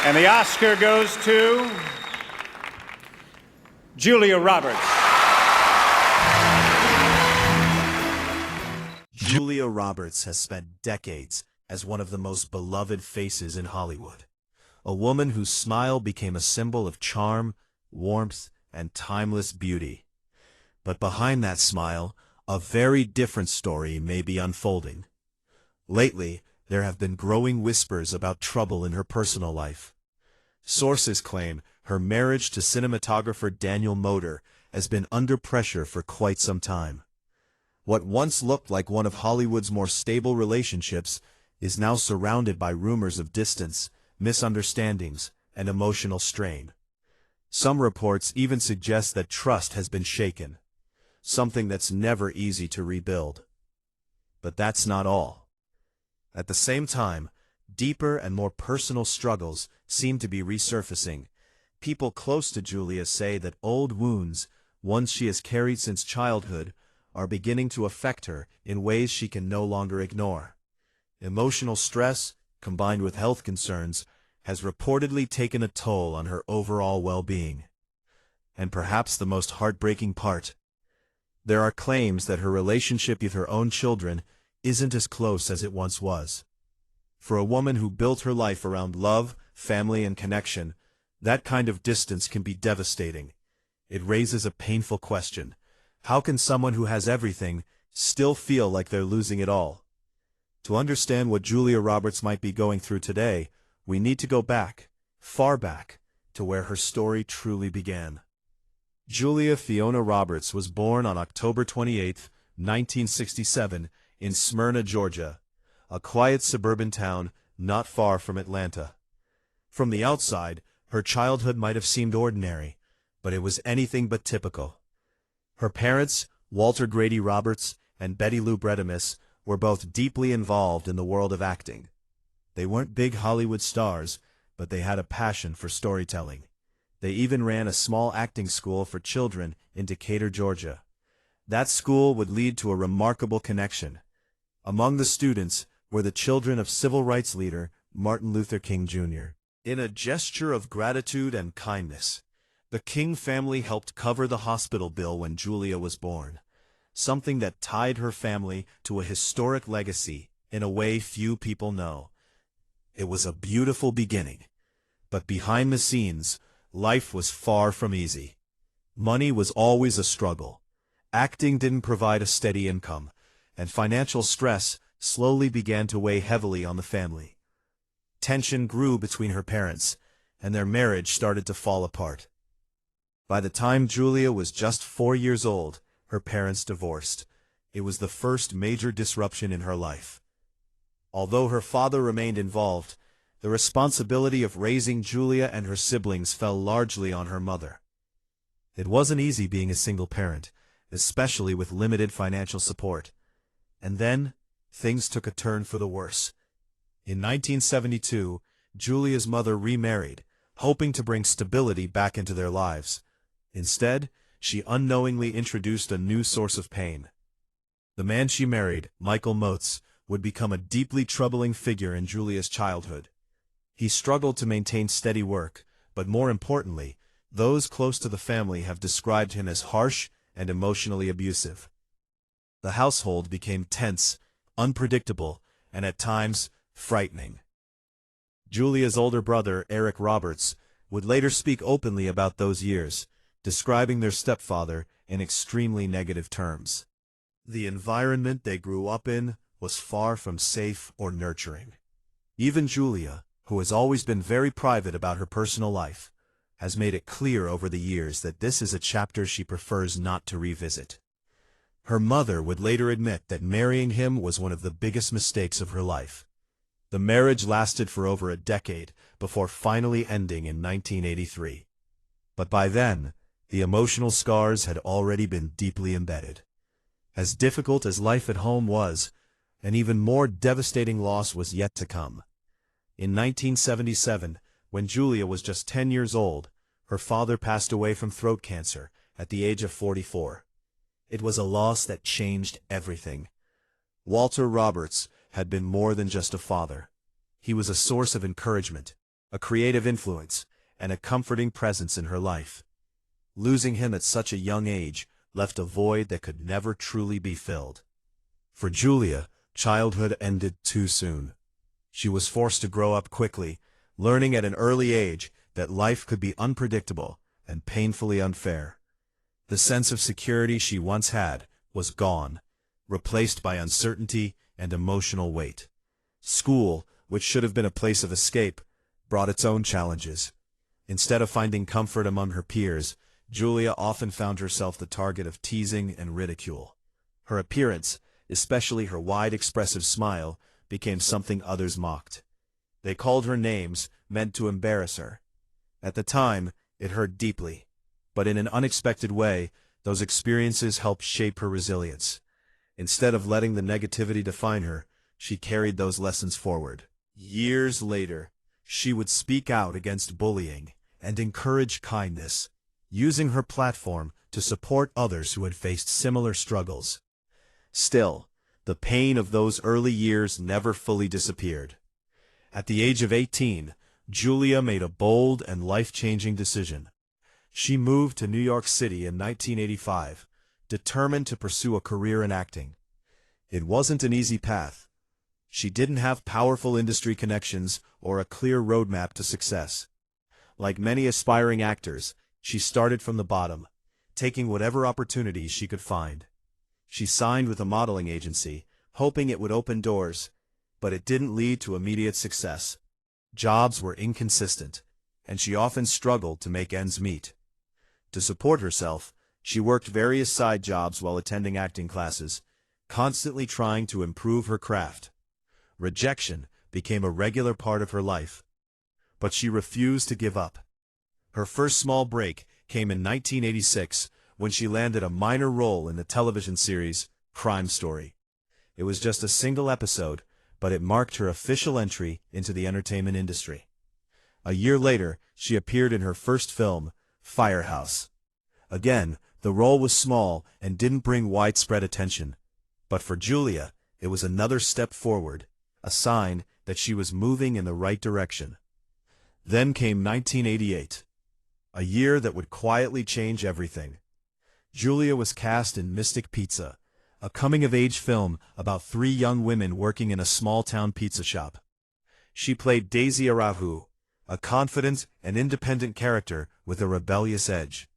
And the Oscar goes to Julia Roberts. Julia Roberts has spent decades as one of the most beloved faces in Hollywood. A woman whose smile became a symbol of charm, warmth, and timeless beauty. But behind that smile, a very different story may be unfolding. Lately, there have been growing whispers about trouble in her personal life. Sources claim her marriage to cinematographer Daniel Moder has been under pressure for quite some time. What once looked like one of Hollywood's more stable relationships is now surrounded by rumors of distance, misunderstandings, and emotional strain. Some reports even suggest that trust has been shaken, something that's never easy to rebuild. But that's not all. At the same time, deeper and more personal struggles seem to be resurfacing. People close to Julia say that old wounds, ones she has carried since childhood, are beginning to affect her in ways she can no longer ignore. Emotional stress, combined with health concerns, has reportedly taken a toll on her overall well-being. And perhaps the most heartbreaking part, there are claims that her relationship with her own children isn't as close as it once was. For a woman who built her life around love, family, and connection, that kind of distance can be devastating. It raises a painful question. How can someone who has everything still feel like they're losing it all? To understand what Julia Roberts might be going through today, we need to go back, far back, to where her story truly began. Julia Fiona Roberts was born on October 28, 1967, in Smyrna, Georgia, a quiet suburban town not far from Atlanta. From the outside, her childhood might have seemed ordinary, but it was anything but typical. Her parents, Walter Grady Roberts and Betty Lou Bredemis, were both deeply involved in the world of acting. They weren't big Hollywood stars, but they had a passion for storytelling. They even ran a small acting school for children in Decatur, Georgia. That school would lead to a remarkable connection. Among the students were the children of civil rights leader Martin Luther King Jr. In a gesture of gratitude and kindness, the King family helped cover the hospital bill when Julia was born, something that tied her family to a historic legacy in a way few people know. It was a beautiful beginning, but behind the scenes, life was far from easy. Money was always a struggle. Acting didn't provide a steady income, and financial stress slowly began to weigh heavily on the family. Tension grew between her parents, and their marriage started to fall apart. By the time Julia was just 4 years old, her parents divorced. It was the first major disruption in her life. Although her father remained involved, the responsibility of raising Julia and her siblings fell largely on her mother. It wasn't easy being a single parent, especially with limited financial support. And then, things took a turn for the worse. In 1972, Julia's mother remarried, hoping to bring stability back into their lives. Instead, she unknowingly introduced a new source of pain. The man she married, Michael Motes, would become a deeply troubling figure in Julia's childhood. He struggled to maintain steady work, but more importantly, those close to the family have described him as harsh and emotionally abusive. The household became tense, unpredictable, and at times, frightening. Julia's older brother, Eric Roberts, would later speak openly about those years, describing their stepfather in extremely negative terms. The environment they grew up in was far from safe or nurturing. Even Julia, who has always been very private about her personal life, has made it clear over the years that this is a chapter she prefers not to revisit. Her mother would later admit that marrying him was one of the biggest mistakes of her life. The marriage lasted for over a decade before finally ending in 1983. But by then, the emotional scars had already been deeply embedded. As difficult as life at home was, an even more devastating loss was yet to come. In 1977, when Julia was just 10 years old, her father passed away from throat cancer at the age of 44. It was a loss that changed everything. Walter Roberts had been more than just a father. He was a source of encouragement, a creative influence, and a comforting presence in her life. Losing him at such a young age left a void that could never truly be filled. For Julia, childhood ended too soon. She was forced to grow up quickly, learning at an early age that life could be unpredictable and painfully unfair. The sense of security she once had was gone, replaced by uncertainty and emotional weight. School, which should have been a place of escape, brought its own challenges. Instead of finding comfort among her peers, Julia often found herself the target of teasing and ridicule. Her appearance, especially her wide expressive smile, became something others mocked. They called her names meant to embarrass her. At the time, it hurt deeply, but in an unexpected way, those experiences helped shape her resilience. Instead of letting the negativity define her, she carried those lessons forward. Years later, she would speak out against bullying and encourage kindness, using her platform to support others who had faced similar struggles. Still, the pain of those early years never fully disappeared. At the age of 18, Julia made a bold and life-changing decision. She moved to New York City in 1985, determined to pursue a career in acting. It wasn't an easy path. She didn't have powerful industry connections or a clear roadmap to success. Like many aspiring actors, she started from the bottom, taking whatever opportunities she could find. She signed with a modeling agency, hoping it would open doors, but it didn't lead to immediate success. Jobs were inconsistent, and she often struggled to make ends meet. To support herself, she worked various side jobs while attending acting classes, constantly trying to improve her craft. Rejection became a regular part of her life, but she refused to give up. Her first small break came in 1986 when she landed a minor role in the television series Crime Story. It was just a single episode, but it marked her official entry into the entertainment industry. A year later, she appeared in her first film, Firehouse. Again, the role was small and didn't bring widespread attention. But for Julia, it was another step forward, a sign that she was moving in the right direction. Then came 1988, a year that would quietly change everything. Julia was cast in Mystic Pizza, a coming-of-age film about three young women working in a small-town pizza shop. She played Daisy Arahu, a confident and independent character with a rebellious edge.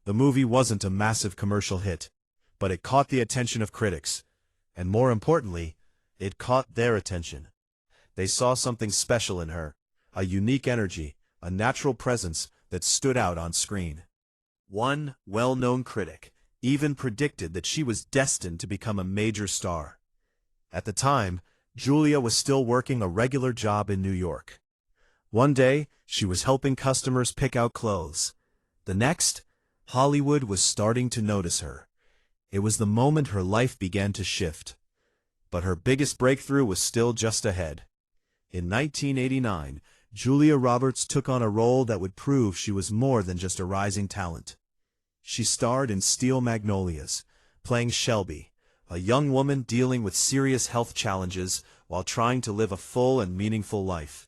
The movie wasn't a massive commercial hit, but it caught the attention of critics, and more importantly, it caught their attention. They saw something special in her, a unique energy, a natural presence that stood out on screen. One well-known critic even predicted that she was destined to become a major star. At the time, Julia was still working a regular job in New York. One day, she was helping customers pick out clothes. The next, Hollywood was starting to notice her. It was the moment her life began to shift. But her biggest breakthrough was still just ahead. In 1989, Julia Roberts took on a role that would prove she was more than just a rising talent. She starred in Steel Magnolias, playing Shelby, a young woman dealing with serious health challenges while trying to live a full and meaningful life.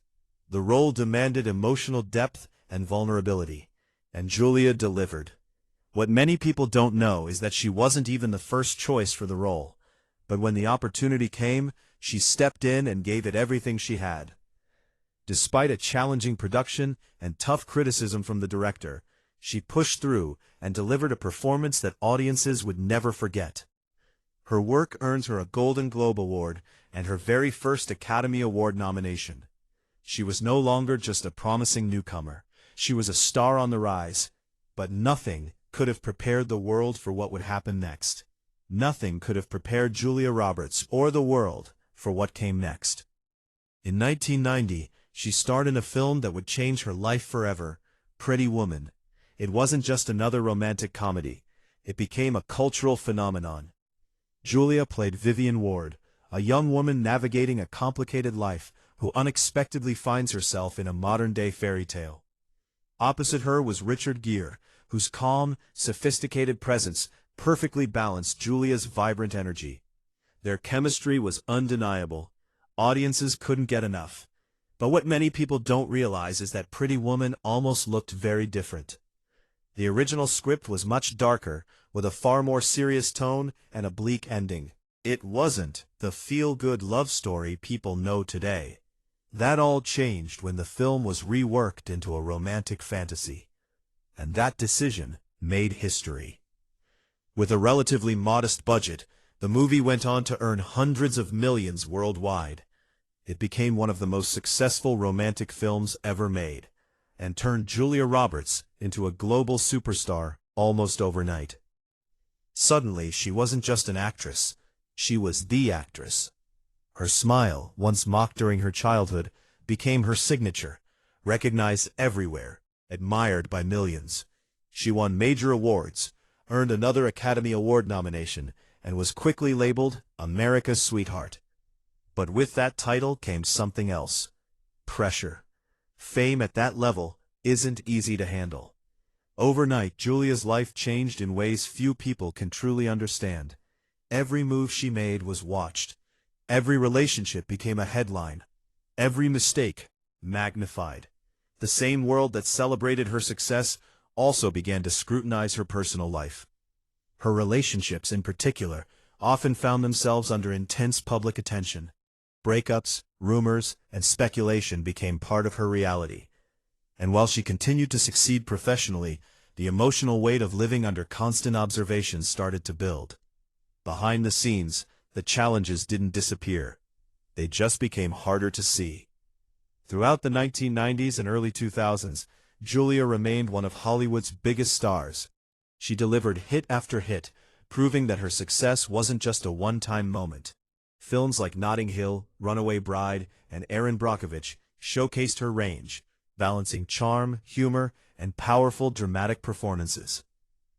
The role demanded emotional depth and vulnerability, and Julia delivered. What many people don't know is that she wasn't even the first choice for the role, but when the opportunity came, she stepped in and gave it everything she had. Despite a challenging production and tough criticism from the director, she pushed through and delivered a performance that audiences would never forget. Her work earned her a Golden Globe Award and her very first Academy Award nomination. She was no longer just a promising newcomer. She was a star on the rise, but nothing could have prepared the world for what would happen next. Nothing could have prepared Julia Roberts or the world for what came next. In 1990, she starred in a film that would change her life forever, Pretty Woman. It wasn't just another romantic comedy. It became a cultural phenomenon. Julia played Vivian Ward, a young woman navigating a complicated life who unexpectedly finds herself in a modern-day fairy tale. Opposite her was Richard Gere, whose calm, sophisticated presence perfectly balanced Julia's vibrant energy. Their chemistry was undeniable. Audiences couldn't get enough. But what many people don't realize is that Pretty Woman almost looked very different. The original script was much darker, with a far more serious tone and a bleak ending. It wasn't the feel-good love story people know today. That all changed when the film was reworked into a romantic fantasy. And that decision made history. With a relatively modest budget, the movie went on to earn hundreds of millions worldwide. It became one of the most successful romantic films ever made, and turned Julia Roberts into a global superstar almost overnight. Suddenly, she wasn't just an actress, she was the actress. Her smile, once mocked during her childhood, became her signature, recognized everywhere, admired by millions. She won major awards, earned another Academy Award nomination, and was quickly labeled America's sweetheart. But with that title came something else: pressure. Fame at that level isn't easy to handle. Overnight, Julia's life changed in ways few people can truly understand. Every move she made was watched. Every relationship became a headline. Every mistake magnified. The same world that celebrated her success also began to scrutinize her personal life. Her relationships, in particular, often found themselves under intense public attention. Breakups, rumors, and speculation became part of her reality. And while she continued to succeed professionally, the emotional weight of living under constant observation started to build. Behind the scenes, the challenges didn't disappear. They just became harder to see. Throughout the 1990s and early 2000s, Julia remained one of Hollywood's biggest stars. She delivered hit after hit, proving that her success wasn't just a one-time moment. Films like Notting Hill, Runaway Bride, and Erin Brockovich showcased her range, balancing charm, humor, and powerful dramatic performances.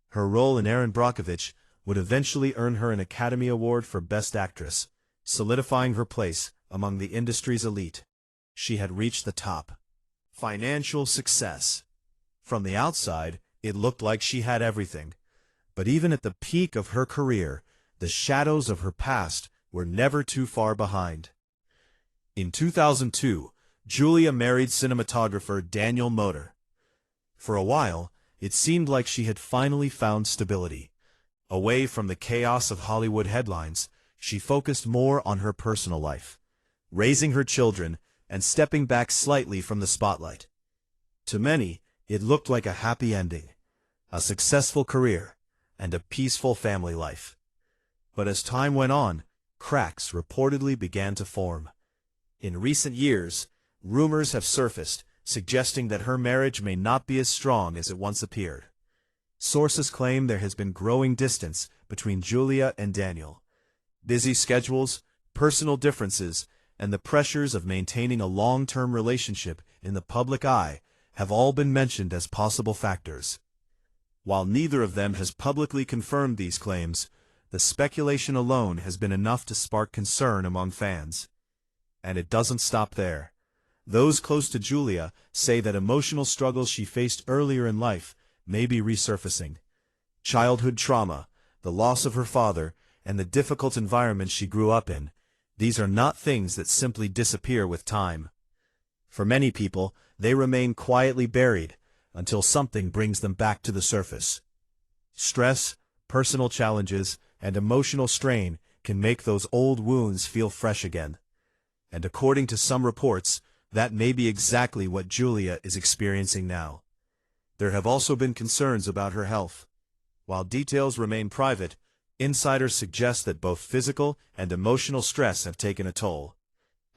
Her role in Erin Brockovich would eventually earn her an Academy Award for Best Actress, solidifying her place among the industry's elite. She had reached the top. Financial success. From the outside, it looked like she had everything. But even at the peak of her career, the shadows of her past were never too far behind. In 2002, Julia married cinematographer Daniel Moder. For a while, it seemed like she had finally found stability. Away from the chaos of Hollywood headlines, she focused more on her personal life, raising her children and stepping back slightly from the spotlight. To many, it looked like a happy ending, a successful career, and a peaceful family life. But as time went on, cracks reportedly began to form. In recent years, rumors have surfaced, suggesting that her marriage may not be as strong as it once appeared. Sources claim there has been growing distance between Julia and Daniel. Busy schedules, personal differences, and the pressures of maintaining a long-term relationship in the public eye have all been mentioned as possible factors. While neither of them has publicly confirmed these claims, the speculation alone has been enough to spark concern among fans. And it doesn't stop there. Those close to Julia say that emotional struggles she faced earlier in life may be resurfacing. Childhood trauma, the loss of her father, and the difficult environment she grew up in, these are not things that simply disappear with time. For many people, they remain quietly buried until something brings them back to the surface. Stress, personal challenges, and emotional strain can make those old wounds feel fresh again. And according to some reports, that may be exactly what Julia is experiencing now. There have also been concerns about her health. While details remain private, insiders suggest that both physical and emotional stress have taken a toll.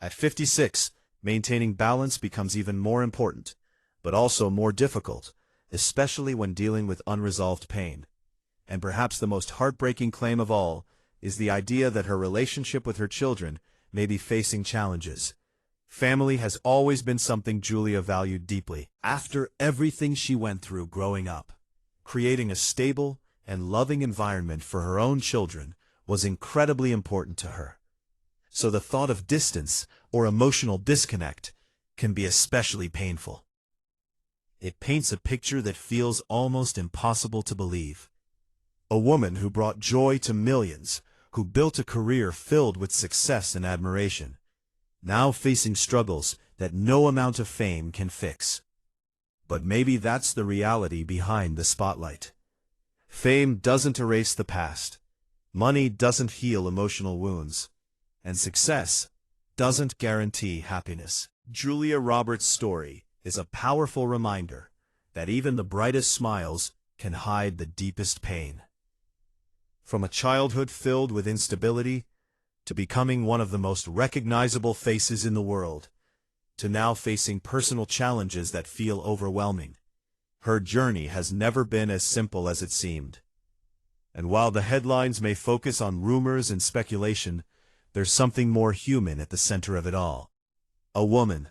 At 56, maintaining balance becomes even more important, but also more difficult, especially when dealing with unresolved pain. And perhaps the most heartbreaking claim of all is the idea that her relationship with her children may be facing challenges. Family has always been something Julia valued deeply. After everything she went through growing up, creating a stable and loving environment for her own children was incredibly important to her. So the thought of distance or emotional disconnect can be especially painful. It paints a picture that feels almost impossible to believe. A woman who brought joy to millions, who built a career filled with success and admiration. now facing struggles that no amount of fame can fix. But maybe that's the reality behind the spotlight. Fame doesn't erase the past. Money doesn't heal emotional wounds. And success doesn't guarantee happiness. Julia Roberts' story is a powerful reminder that even the brightest smiles can hide the deepest pain. From a childhood filled with instability, to becoming one of the most recognizable faces in the world, to now facing personal challenges that feel overwhelming, her journey has never been as simple as it seemed. And while the headlines may focus on rumors and speculation, there's something more human at the center of it all. A woman,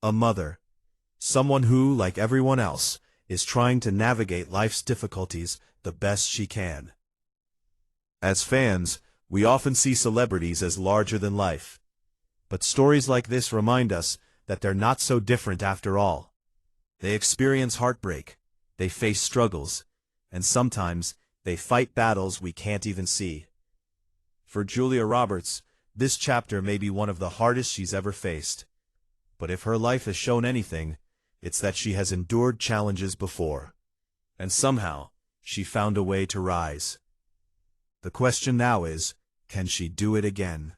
a mother, someone who, like everyone else, is trying to navigate life's difficulties the best she can. As fans, we often see celebrities as larger than life. But stories like this remind us that they're not so different after all. They experience heartbreak, they face struggles, and sometimes they fight battles we can't even see. For Julia Roberts, this chapter may be one of the hardest she's ever faced. But if her life has shown anything, it's that she has endured challenges before. And somehow, she found a way to rise. The question now is, can she do it again?